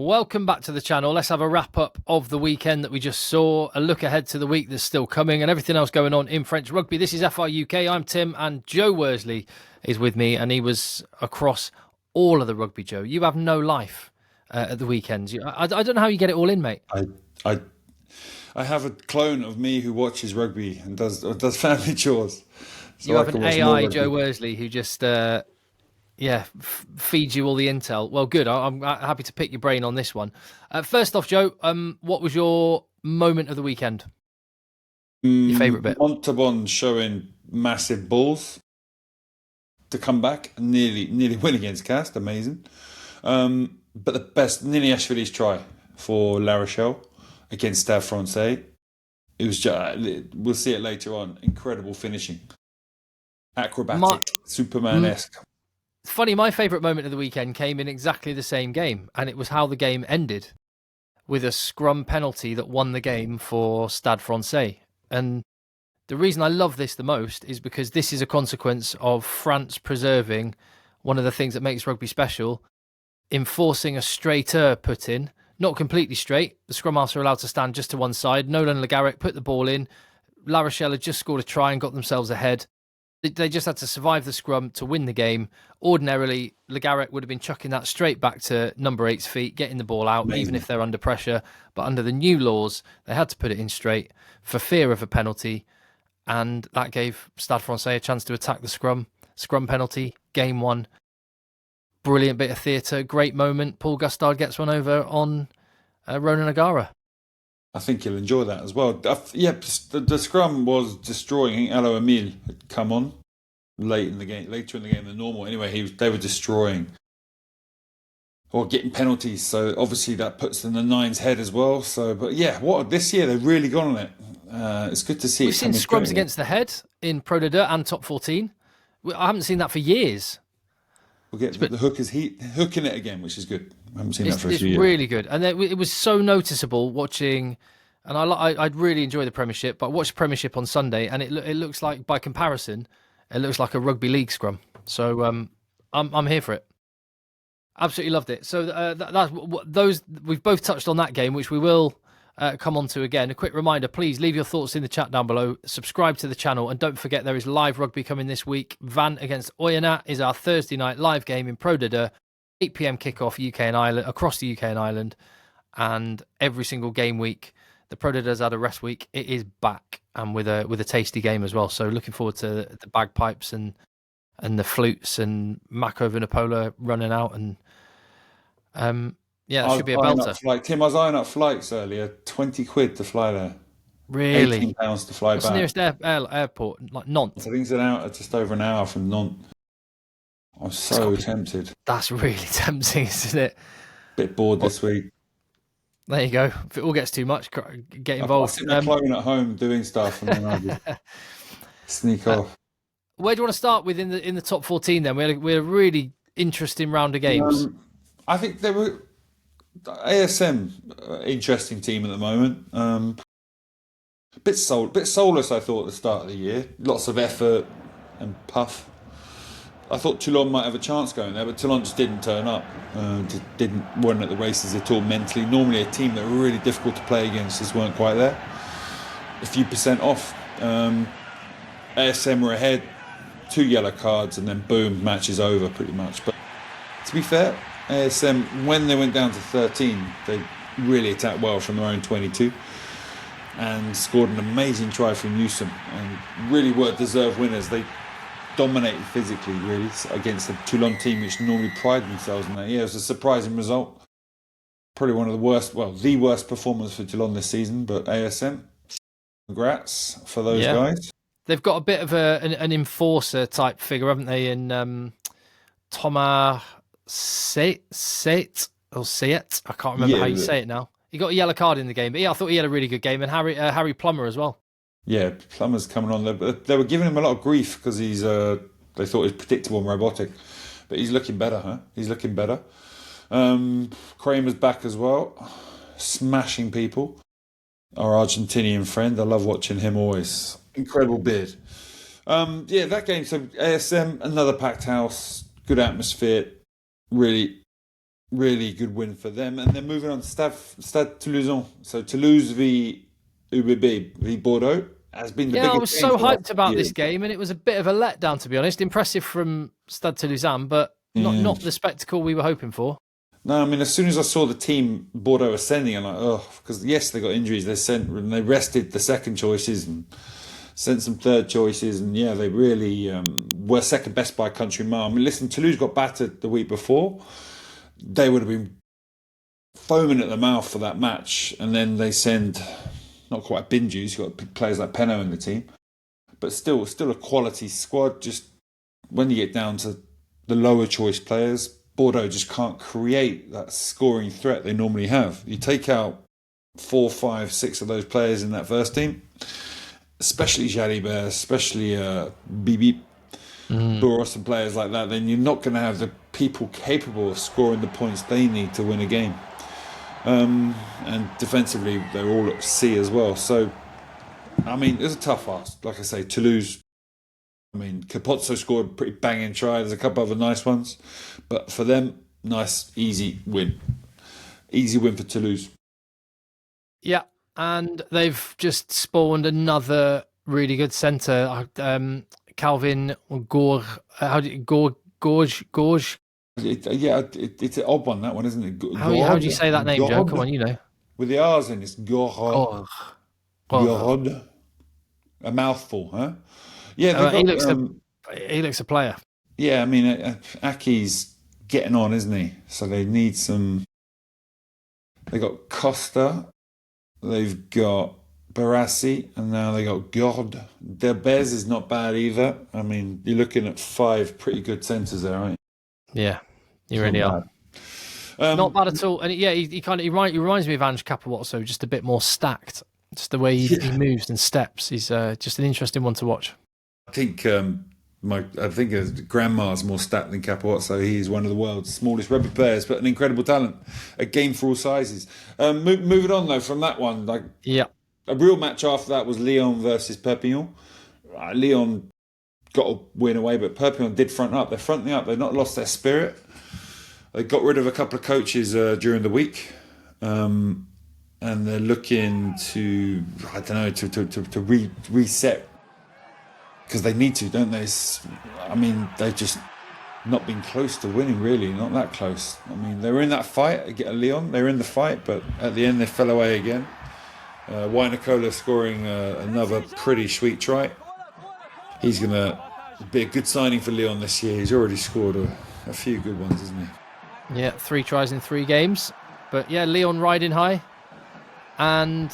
Welcome back to the channel. Let's have a wrap up of the weekend that we just saw, a look ahead to the week that's still coming, and everything else going on in French rugby. This is FR UK. I'm Tim, and Joe Worsley is with me, and he was across all of the rugby. Joe, you have no life at the weekends. I don't know how you get it all in, mate. I have a clone of me who watches rugby and does family chores. So You I have can an watch more AI rugby. Joe Worsley who just feeds you all the intel. Well, good. I'm happy to pick your brain on this one. First off, Joe, what was your moment of the weekend? Your favourite bit? Montauban showing massive balls to come back and nearly win against Castres. Amazing. But the best, Niniashvili's try for La Rochelle against Stade Francais. It was just, we'll see it later on. Incredible finishing. Acrobatic, Superman-esque. It's funny, my favourite moment of the weekend came in exactly the same game, and it was how the game ended with a scrum penalty that won the game for Stade Francais. And the reason I love this the most is because this is a consequence of France preserving one of the things that makes rugby special, enforcing a straighter put-in, not completely straight. The scrum halves are allowed to stand just to one side. Nolan Le Garrec put the ball in. La Rochelle had just scored a try and got themselves ahead. They just had to survive the scrum to win the game. Ordinarily, Le Garrec would have been chucking that straight back to number 8's feet, getting the ball out, Amazing. even if they're under pressure. But under the new laws, they had to put it in straight for fear of a penalty. And that gave Stade Francais a chance to attack the scrum. Scrum penalty, game one. Brilliant bit of theatre, great moment. Paul Gustard gets one over on Ronan O'Gara. I think you'll enjoy that as well. The scrum was destroying. I think Alo Emile had come on later in the game than normal. Anyway, they were destroying or getting penalties. So obviously that puts in the Nine's head as well. So, but yeah, this year they've really gone on it. It's good to see. We've seen scrums against the head in Pro de Deux and Top 14. I haven't seen that for years. We'll get the hooking it again, which is good. I haven't seen that for a few years. It's really good, and it was so noticeable watching. And I'd really enjoy the Premiership, but I watched Premiership on Sunday, and it looks like, by comparison, it looks like a rugby league scrum. So I'm here for it. Absolutely loved it. So we've both touched on that game, which we will come on to again. A quick reminder, please leave your thoughts in the chat down below. Subscribe to the channel, and don't forget there is live rugby coming this week. Van against Oyonnax is our Thursday night live game in Pro de Deux. 8 p.m. kickoff UK and Ireland, across the UK and Ireland, and every single game week. The Pro de Deux had a rest week. It is back, and with a tasty game as well. So looking forward to the bagpipes and the flutes and Mako Vinopola running out, and it should be a belter. Tim, I was eyeing up flights earlier. 20 quid to fly there. Really? £18 to fly What's back. the nearest airport? Like Nantes? I think it's just over an hour from Nantes. I'm so tempted. That's really tempting, isn't it? Bit bored this week. There you go. If it all gets too much, get involved. I sit there clone at home doing stuff, and then I just sneak off. Where do you want to start with in the top 14? Then we had a really interesting round of games. I think they were ASM, interesting team at the moment. Bit soulless, I thought, at the start of the year. Lots of effort and puff. I thought Toulon might have a chance going there, but Toulon just didn't turn up. Weren't at the races at all mentally. Normally a team that were really difficult to play against just weren't quite there. A few percent off. ASM were ahead, 2 yellow cards, and then boom, match is over pretty much. But to be fair, ASM, when they went down to 13, they really attacked well from their own 22 and scored an amazing try from Newsom, and really were deserved winners. They dominated physically, really, against the Toulon team, which normally pride themselves in that. Yeah, it was a surprising result. Probably one of the worst performance for Toulon this season, but ASM, congrats for those guys. They've got a bit of an enforcer type figure, haven't they, in Thomas Seit? I can't remember how you say it now. He got a yellow card in the game, but I thought he had a really good game, and Harry Plummer as well. Yeah, Plummer's coming on there. They were giving him a lot of grief because they thought he was predictable and robotic. But he's looking better, huh? He's looking better. Kramer's back as well, smashing people. Our Argentinian friend, I love watching him always. Incredible beard. That game, so ASM, another packed house, good atmosphere, really Really good win for them. And then moving on to Stade Toulousain. So Toulouse v UBB v Bordeaux has been the Yeah, I biggest was game so for the last hyped about year. this game, and it was a bit of a letdown, to be honest. Impressive from Stade Toulousain, but Yeah. not the spectacle we were hoping for. No, I mean, as soon as I saw the team Bordeaux ascending, I'm like, oh, because yes, they got injuries. They rested the second choices and sent some third choices, and yeah, they really were second best by a country mile. I mean, listen, Toulouse got battered the week before. They would have been foaming at the mouth for that match, and then they send not quite bin juice. You've got players like Penaud in the team, but still a quality squad. Just when you get down to the lower choice players, Bordeaux just can't create that scoring threat they normally have. You take out 4, 5, 6 of those players in that first team, especially Jalibert, especially Bibi, Boros and players like that, then you're not going to have the people capable of scoring the points they need to win a game. And defensively, they're all at sea as well. So, I mean, it was a tough ask. Like I say, Toulouse, I mean, Capozzo scored a pretty banging try. There's a couple other nice ones. But for them, nice, easy win. Easy win for Toulouse. Yeah, and they've just spawned another really good centre. Calvin Gorge, Gorge. It's an odd one, that one, isn't it? How do you say that name, Joe? Come God? on, you know. With the R's in, it's Gorod. Gorge. Gorge. Gorod. A mouthful, huh? Yeah, they've He got. looks a player. Yeah, I mean, Aki's getting on, isn't he? So they need some. They got Costa, they've got Barassi, and now they got Gord. Derbez is not bad either. I mean, you're looking at 5 pretty good centres there, aren't you? Yeah, you really are. Not bad at all. And yeah, he reminds me of Ange Capowatso, just a bit more stacked. Just the way he moves and steps. He's just an interesting one to watch. I think Grandma's more stacked than Capot, so he is one of the world's smallest rugby players, but an incredible talent. A game for all sizes. Moving on though from that one, like Yeah. a real match after that was Lyon versus Perpignan. Lyon got a win away, but Perpignan did front up. They're fronting up. They've not lost their spirit. They got rid of a couple of coaches during the week. And they're looking to, I don't know, to reset, because they need to, don't they? I mean, they've just not been close to winning, really, not that close. I mean, they were in that fight at Lyon, they were in the fight, but at the end they fell away again. Wynikola scoring another pretty sweet try. He's going to be a good signing for Lyon this year. He's already scored a few good ones, hasn't he? Yeah, 3 tries in 3 games. But yeah, Lyon riding high. And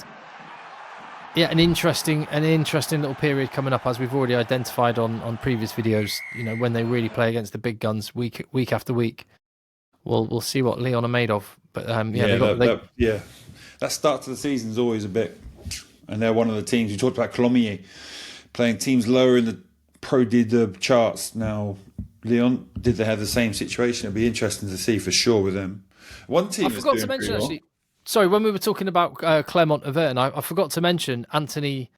yeah, an interesting little period coming up, as we've already identified on previous videos. You know, when they really play against the big guns week after week, we'll see what Lyon are made of. But that start to the season is always a bit, and they're one of the teams. We talked about Clermont playing teams lower in the Pro D2 charts. Now Lyon, did they have the same situation? It'd be interesting to see for sure with them. One team I forgot to mention actually. Sorry, when we were talking about Clermont Everton, I forgot to mention Anthony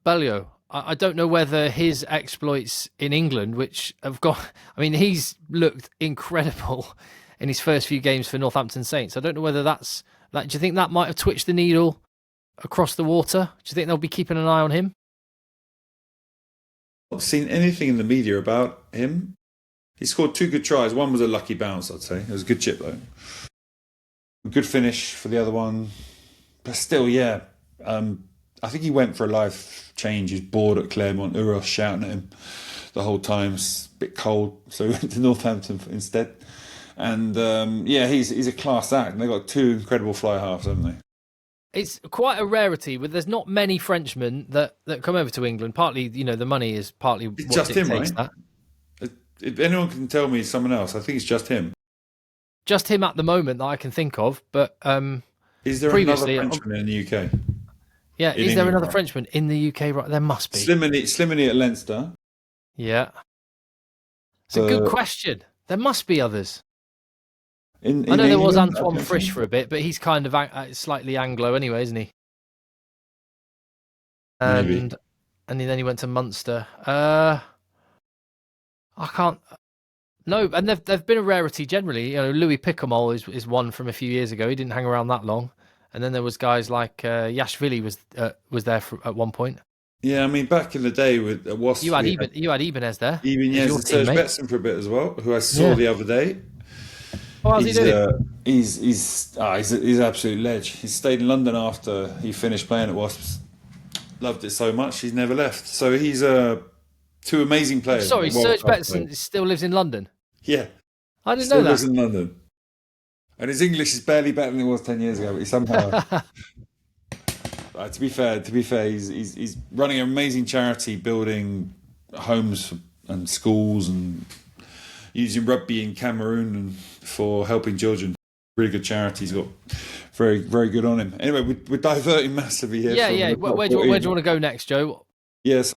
Belleau. I don't know whether his exploits in England, which have got, I mean, he's looked incredible in his first few games for Northampton Saints. I don't know whether that's that. Do you think that might have twitched the needle across the water? Do you think they'll be keeping an eye on him? I've not seen anything in the media about him. He scored 2 good tries. One was a lucky bounce, I'd say. It was a good chip though. Good finish for the other one, but still, yeah. I think he went for a life change. He's bored at Clermont. Uros shouting at him the whole time. It's a bit cold, so he went to Northampton instead. And he's a class act. And they've got 2 incredible fly halves, haven't they? It's quite a rarity, but there's not many Frenchmen that come over to England. Partly, you know, the money is partly it's what just him, right? that. If anyone can tell me someone else, I think it's just him. Just him at the moment that I can think of, but is there another Frenchman in the UK? Yeah, is there another Frenchman in the UK? Right, there must be. Slimani at Leinster. Yeah, it's a good question. There must be others. I know there was Antoine Frisch for a bit, but he's kind of slightly Anglo anyway, isn't he? And then he went to Munster. I can't. No, and they've been a rarity generally. Louis Picamol is one from a few years ago. He didn't hang around that long, and then there was guys like Yashvili was there at one point. Yeah, I mean, back in the day with You Wasps, had we had Ibanez there. even He's yes, your and Serge teammate. Betson for a bit as well, who I saw Yeah. the other day. Oh, how's he He's doing? he's an absolute ledge. He stayed in London after he finished playing at Wasps. Loved it so much, he's never left. So he's two amazing players. Sorry, Serge world-class Betson players. still lives in London. Yeah, I didn't still know lives that. in London, and his English is barely better than it was 10 years ago. But he somehow, to be fair, he's running an amazing charity, building homes and schools and using rugby in Cameroon and for helping children. Really good charity. He's got very, very good on him. Anyway, we're diverting massively here. Yeah. Where do you want to go next, Joe? Yes.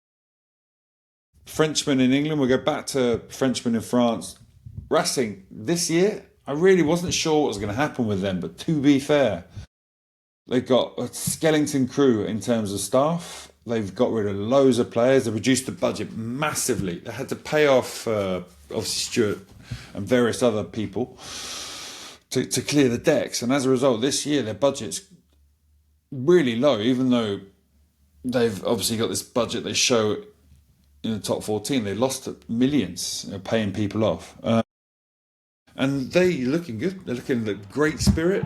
Frenchmen in England. We'll go back to Frenchmen in France. Racing this year, I really wasn't sure what was going to happen with them, but to be fair, they've got a skeleton crew in terms of staff. They've got rid of loads of players. They've reduced the budget massively. They had to pay off, obviously, Stuart and various other people to clear the decks. And as a result, this year, their budget's really low, even though they've obviously got this budget they show in the top 14. They lost millions paying people off. And they're looking good. They're looking at great spirit.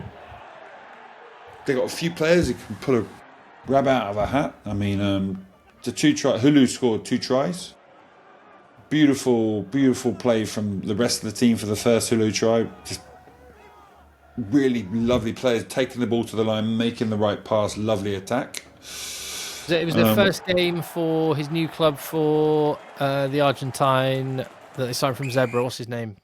They got a few players who can pull a rabbit out of a hat. I mean, Hulu scored 2 tries. Beautiful play from the rest of the team for the first Hulu try. Just really lovely players taking the ball to the line, making the right pass, lovely attack. It was the first game for his new club for the Argentine that they signed from Zebra. What's his name?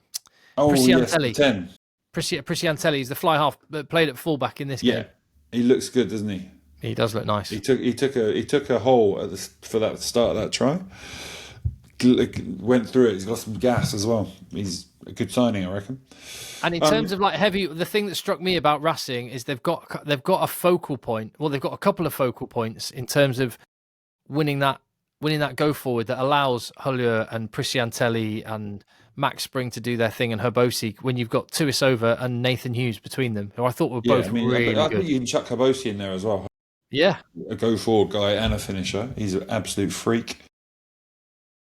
Oh, yes, 10. Prisciantelli is the fly half, but played at fullback in this game. He looks good, doesn't he? He does look nice. He took a hole for that start of that try. Went through it. He's got some gas as well. He's a good signing, I reckon. And in terms of like heavy, the thing that struck me about Racing is they've got a focal point. Well, they've got a couple of focal points in terms of winning that go forward that allows Huller and Prisciantelli and Max Spring to do their thing and Herbosi when you've got Tuisova and Nathan Hughes between them, who I thought were both really I good. think you can chuck Herbosi in there as well. Yeah. A go forward guy and a finisher. He's an absolute freak.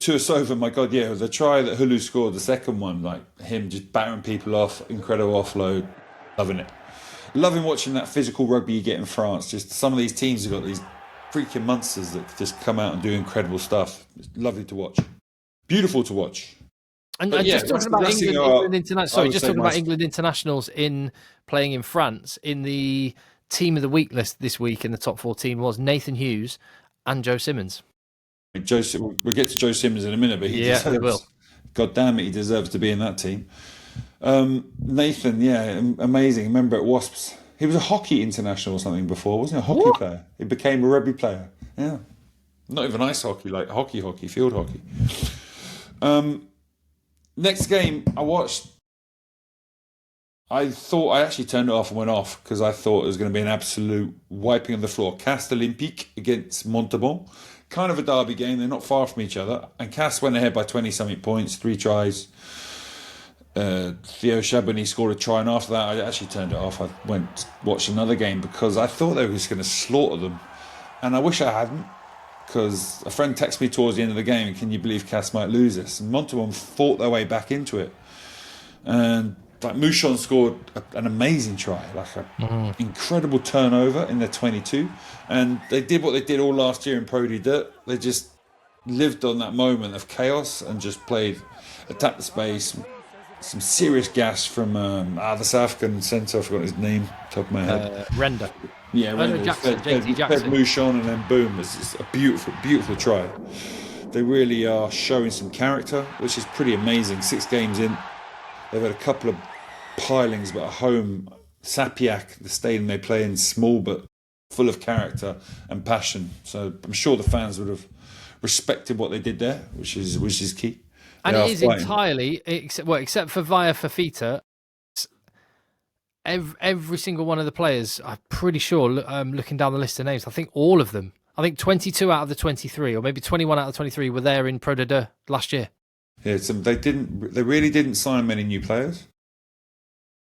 Tuisova, my God, yeah, the try that Hulu scored, the second one, like him just battering people off, incredible offload, loving it. Loving watching that physical rugby you get in France. Just some of these teams have got these freaking monsters that just come out and do incredible stuff. It's lovely to watch. Beautiful to watch. And yeah, just talking about England internationals in playing in France, in the team of the week list this week in the top 14 was Nathan Hughes and Joe Simmonds. We'll get to Joe Simmonds in a minute, but he will. God damn it, he deserves to be in that team. Nathan, yeah, amazing. Remember at Wasps, he was a hockey international or something before, wasn't he? A hockey player. He became a rugby player. Yeah, not even ice hockey, like hockey, field hockey. Next game I watched, I actually turned it off and went off because I thought it was going to be an absolute wiping of the floor. Castres Olympique against Montauban. Kind of a derby game. They're not far from each other. And Castres went ahead by 20-something points, 3 tries. Theo Chabonny scored a try, and after that I actually turned it off. I went watched another game because I thought they were just going to slaughter them. And I wish I hadn't, because a friend texted me towards the end of the game, can you believe Castres might lose this? And Montauban fought their way back into it. And like Mouchon scored an amazing try, like an incredible turnover in their 22, and they did what they did all last year in Pro D Dirt. They just lived on that moment of chaos and just attacked the space. Some serious gas from the South African centre. I forgot his name, top of my head. Render. Yeah, Render. JT Jackson. Fed Mouchon, and then boom! It's just a beautiful try. They really are showing some character, which is pretty amazing. 6 games in. They've had a couple of pilings, but at home, Sapiac, the stadium they play in, small but full of character and passion. So I'm sure the fans would have respected what they did there, which is key. And it is entirely, except for Via Fafita, every single one of the players, I'm pretty sure, looking down the list of names, I think all of them, I think 22 out of the 23, or maybe 21 out of the 23 were there in Pro D2 last year. Yeah, they really didn't sign many new players.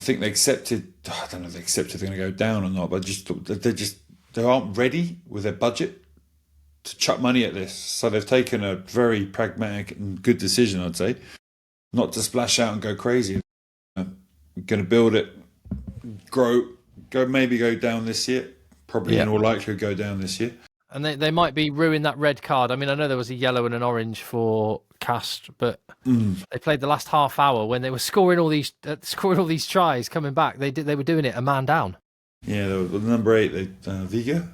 I think they accepted. I don't know if they accepted they're going to go down or not, but they aren't ready with their budget to chuck money at this. So they've taken a very pragmatic and good decision, I'd say, not to splash out and go crazy. Going to build it, maybe go down this year. Probably in all likelihood go down this year. And they might be ruining that red card. I mean, I know there was a yellow and an orange for Castres, but they played the last half hour when they were scoring all these tries coming back. They were doing it a man down. Yeah, the number 8, Viga,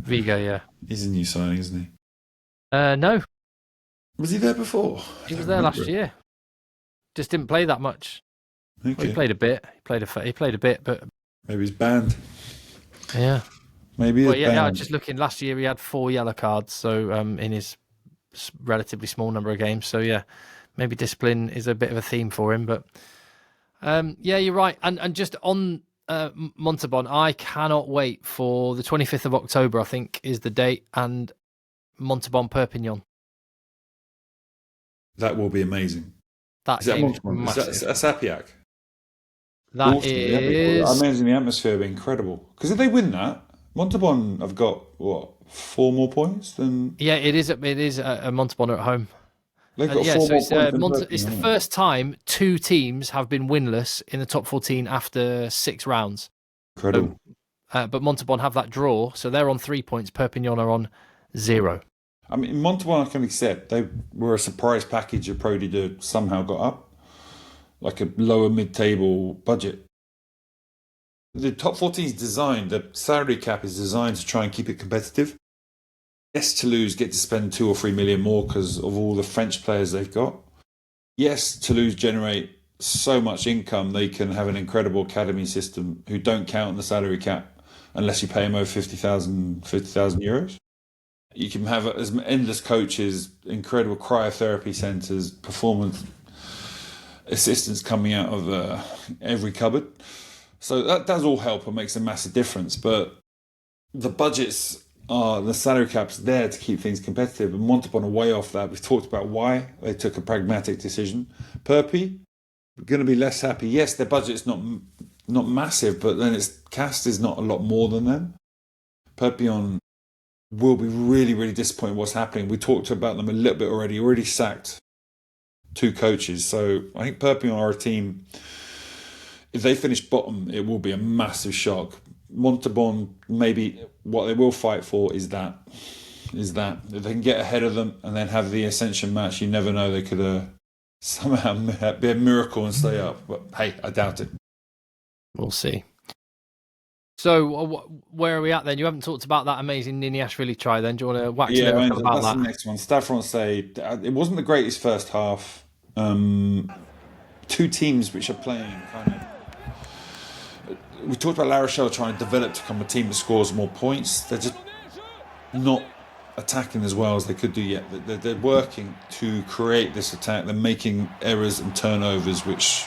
yeah. He's a new signing, isn't he? No. Was he there before? He was there last year. Just didn't play that much. Okay. Well, he played a bit. He played a bit, but maybe he's banned. Yeah. Maybe. Well, yeah. Just looking last year, he had 4 yellow cards. So in his relatively small number of games. So yeah, maybe discipline is a bit of a theme for him. But yeah, you're right. And just on Montauban, I cannot wait for the 25th of October. I think is the date, and Montauban Perpignan. That will be amazing. That game's massive. Is that Sapiac? That awesome. is. I imagine the atmosphere will be incredible. Because if they win that, Montauban have got, 4 more points than... Yeah, it is a Montauban at home. They've got 4 more points. It's the first time 2 teams have been winless in the top 14 after 6 rounds. Incredible. But Montauban have that draw, so they're on 3 points. Perpignan are on 0. I mean, Montauban, I can accept. They were a surprise package of Pro D2 somehow got up. Like a lower mid-table budget. The top 14 is designed, the salary cap is designed to try and keep it competitive. Yes, Toulouse get to spend 2 or 3 million more because of all the French players they've got. Yes, Toulouse generate so much income, they can have an incredible academy system who don't count on the salary cap unless you pay them over 50,000 euros. You can have endless coaches, incredible cryotherapy centres, performance assistants coming out of every cupboard. So that does all help and makes a massive difference. But the the salary cap's there to keep things competitive. And Montauban are way off that. We've talked about why they took a pragmatic decision. Perpy, going to be less happy. Yes, their budget's not massive, but then Castres is not a lot more than them. Perpignan will be really, really disappointed what's happening. We talked about them a little bit already. Already sacked 2 coaches. So I think Perpignan are a team, if they finish bottom, it will be a massive shock. Montauban, maybe what they will fight for is that. If they can get ahead of them and then have the ascension match, you never know, they could somehow be a miracle and stay up. But hey, I doubt it. We'll see. So where are we at then? You haven't talked about that amazing Niniashvili try then. Do you want to wax about that's that? The next one. Stade Francais. It wasn't the greatest first half. 2 teams which are playing kind of... We talked about La Rochelle trying to develop to become a team that scores more points. They're just not attacking as well as they could do yet. They're working to create this attack. They're making errors and turnovers, which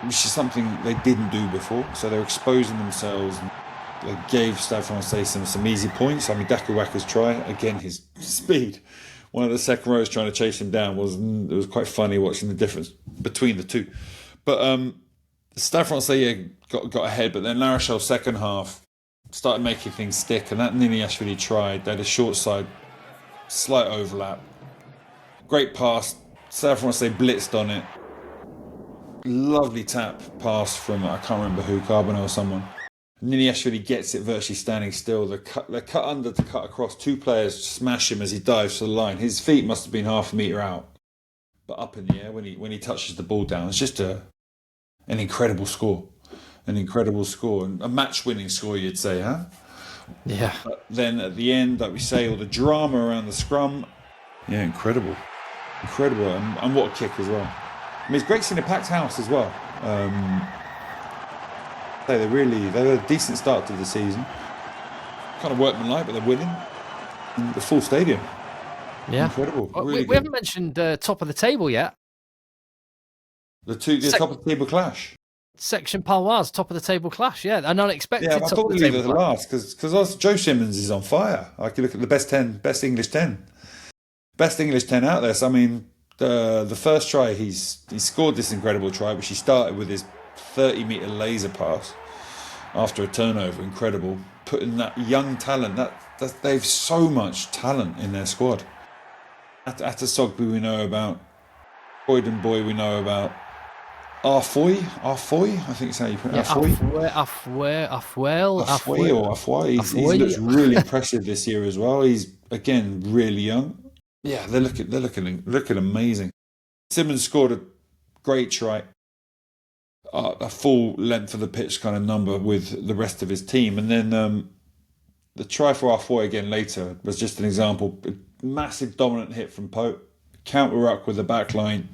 is something they didn't do before. So they're exposing themselves. They gave Stade Francais some easy points. I mean, Dakuwaka's try, again, his speed. One of the second rows trying to chase him down it was quite funny watching the difference between the 2. But Stade Francais got ahead, but then La Rochelle second half started making things stick, and that Niniashvili tried. They had a short side, slight overlap, great pass. Stade Francais blitzed on it. Lovely tap pass from, I can't remember who, Carbonell or someone. Niniashvili gets it virtually standing still. They're cut under to cut across. 2 players smash him as he dives to the line. His feet must have been half a metre out. But up in the air when he touches the ball down, it's just an incredible score. An incredible score. And a match-winning score, you'd say, huh? Yeah. But then at the end, like we say, all the drama around the scrum. Yeah, incredible. Incredible. And what a kick as well. I mean, it's great seeing a packed house as well. They had a decent start to the season. Kind of workmanlike, but they're winning. In the full stadium. Yeah. Incredible. Well, really we haven't mentioned top of the table yet. The top of the table clash. Section Paloise, top of the table clash, yeah. An unexpected Yeah, I top thought of we'd the leave table it at clash. last because Joe Simmonds is on fire. I could look at the best English 10. Best English 10 out there. So, I mean, The first try, he scored this incredible try, which he started with his 30-meter laser pass after a turnover. Incredible, putting that young talent. That they've so much talent in their squad. At Sogby we know about, Croydon boy we know about, Arfoy, I think it's how you put it. Arfoy. He's looked really impressive this year as well. He's again really young. Yeah, they're looking amazing. Simmonds scored a great try, a full length of the pitch kind of number with the rest of his team, and then the try for Arfoy again later was just an example. A massive dominant hit from Pope, counter ruck with the back line.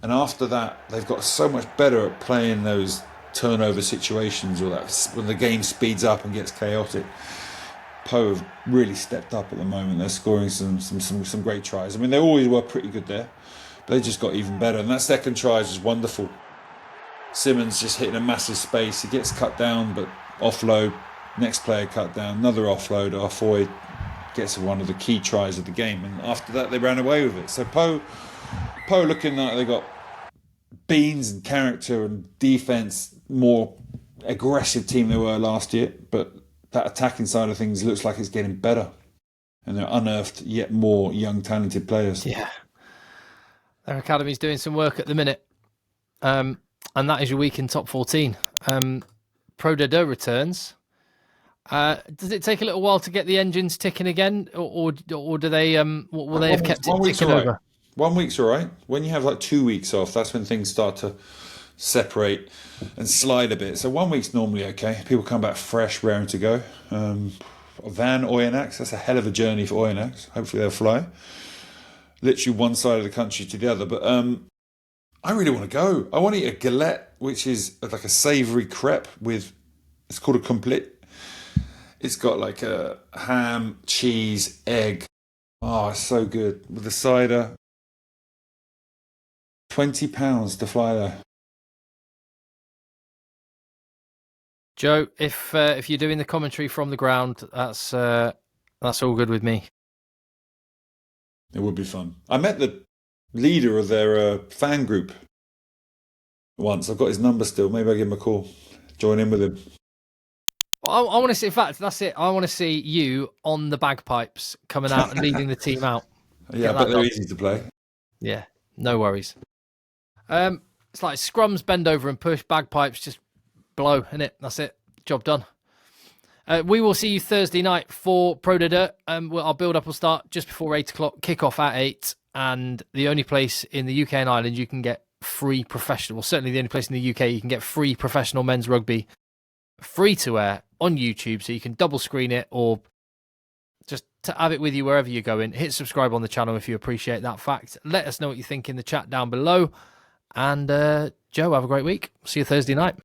And after that, they've got so much better at playing those turnover situations, or that when the game speeds up and gets chaotic. Poe have really stepped up at the moment. They're scoring some great tries. I mean, they always were pretty good there, but they just got even better. And that second try is just wonderful. Simmonds just hitting a massive space. He gets cut down, but offload. Next player cut down. Another offload. Arfoy gets one of the key tries of the game. And after that, they ran away with it. So Poe looking like they got beans and character and defence, more aggressive team they were last year, but that attacking side of things looks like it's getting better, and they're unearthed yet more young talented players. Yeah, their academy's doing some work at the minute, and that is your week in top 14. Pro de Deux returns. Does it take a little while to get the engines ticking again, or do they will they have kept it ticking over? 1 week's all right. When you have like 2 weeks off, that's when things start to separate and slide a bit. So 1 week's normally okay. People come back fresh, raring to go. Van Oyonnax, that's a hell of a journey for Oyonnax. Hopefully they'll fly. Literally one side of the country to the other. But I really want to go. I want to eat a galette, which is like a savoury crepe with, it's called a complet. It's got like a ham, cheese, egg. Oh, it's so good. With the cider. £20 to fly there. Joe, if you're doing the commentary from the ground, that's all good with me. It would be fun. I met the leader of their fan group once. I've got his number still. Maybe I'll give him a call. Join in with him. I want to see. In fact, that's it. I want to see you on the bagpipes coming out and leading the team out. Yeah, but they're easy to play. Yeah, no worries. It's like scrums, bend over and push, bagpipes, just blow, innit? That's it. Job done. We will see you Thursday night for Pro de Deux. Our build-up will start just before 8 o'clock, kick-off at 8, and the only place in the UK and Ireland you can get free professional, well, certainly the only place in the UK you can get free professional men's rugby, free to air on YouTube, so you can double screen it or just to have it with you wherever you're going. Hit subscribe on the channel if you appreciate that fact. Let us know what you think in the chat down below. And Joe, have a great week. See you Thursday night.